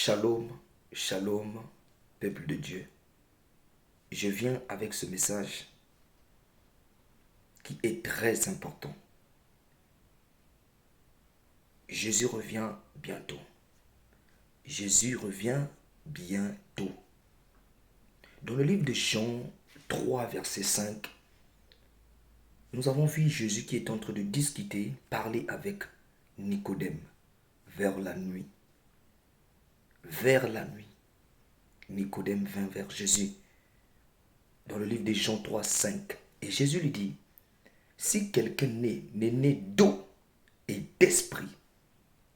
Shalom, shalom, peuple de Dieu. Je viens avec ce message qui est très important. Jésus revient bientôt. Jésus revient bientôt. Dans le livre de Jean 3, verset 5, nous avons vu Jésus qui est en train de discuter, parler avec Nicodème vers la nuit. Vers la nuit, Nicodème vint vers Jésus. Dans le livre de Jean 3, 5, et Jésus lui dit, si quelqu'un n'est né d'eau et d'esprit,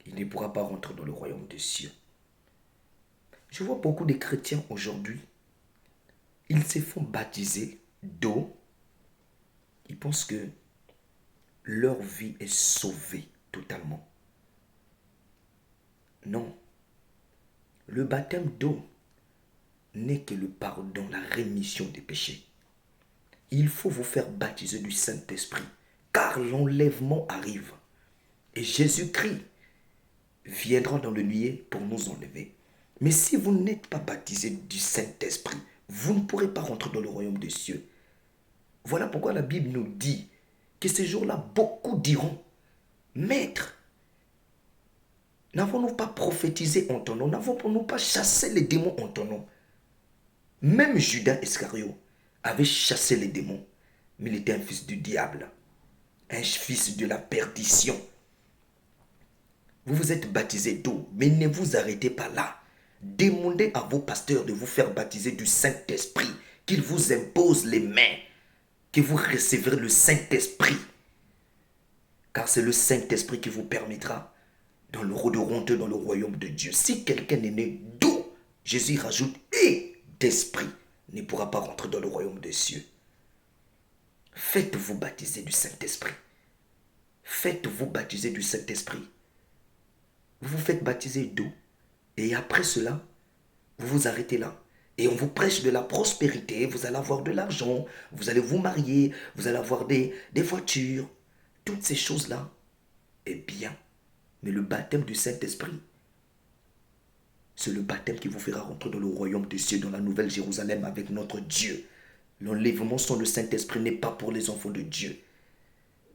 il ne pourra pas rentrer dans le royaume des cieux. Je vois beaucoup de chrétiens aujourd'hui, ils se font baptiser d'eau. Ils pensent que leur vie est sauvée totalement. Non. Le baptême d'eau n'est que le pardon, la rémission des péchés. Il faut vous faire baptiser du Saint-Esprit, car l'enlèvement arrive. Et Jésus-Christ viendra dans le nuée pour nous enlever. Mais si vous n'êtes pas baptisé du Saint-Esprit, vous ne pourrez pas rentrer dans le royaume des cieux. Voilà pourquoi la Bible nous dit que ces jours-là, beaucoup diront, Maître, n'avons-nous pas prophétisé en ton nom? N'avons-nous pas chassé les démons en ton nom? Même Judas Iscario avait chassé les démons, mais il était un fils du diable, un fils de la perdition. Vous vous êtes baptisé d'eau, mais ne vous arrêtez pas là. Demandez à vos pasteurs de vous faire baptiser du Saint-Esprit, qu'ils vous imposent les mains, que vous recevrez le Saint-Esprit. Car c'est le Saint-Esprit qui vous permettra de rentrer dans le royaume de Dieu. Si quelqu'un est né d'eau, Jésus rajoute et d'esprit, ne pourra pas rentrer dans le royaume des cieux. Faites-vous baptiser du Saint-Esprit. Faites-vous baptiser du Saint-Esprit. Vous vous faites baptiser d'eau. Et après cela, vous vous arrêtez là. Et on vous prêche de la prospérité. Vous allez avoir de l'argent. Vous allez vous marier. Vous allez avoir des voitures. Toutes ces choses-là est bien. Mais le baptême du Saint-Esprit, c'est le baptême qui vous fera rentrer dans le royaume des cieux, dans la nouvelle Jérusalem avec notre Dieu. L'enlèvement sans le Saint-Esprit n'est pas pour les enfants de Dieu.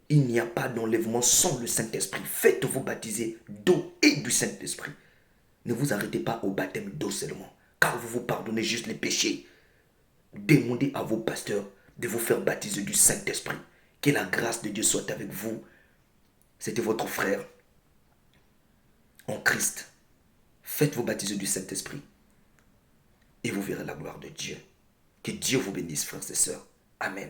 Il n'y a pas d'enlèvement sans le Saint-Esprit. Faites-vous baptiser d'eau et du Saint-Esprit. Ne vous arrêtez pas au baptême d'eau seulement, car vous vous pardonnez juste les péchés. Demandez à vos pasteurs de vous faire baptiser du Saint-Esprit. Que la grâce de Dieu soit avec vous. C'était votre frère en Christ. Faites-vous baptiser du Saint-Esprit et vous verrez la gloire de Dieu. Que Dieu vous bénisse, frères et sœurs. Amen.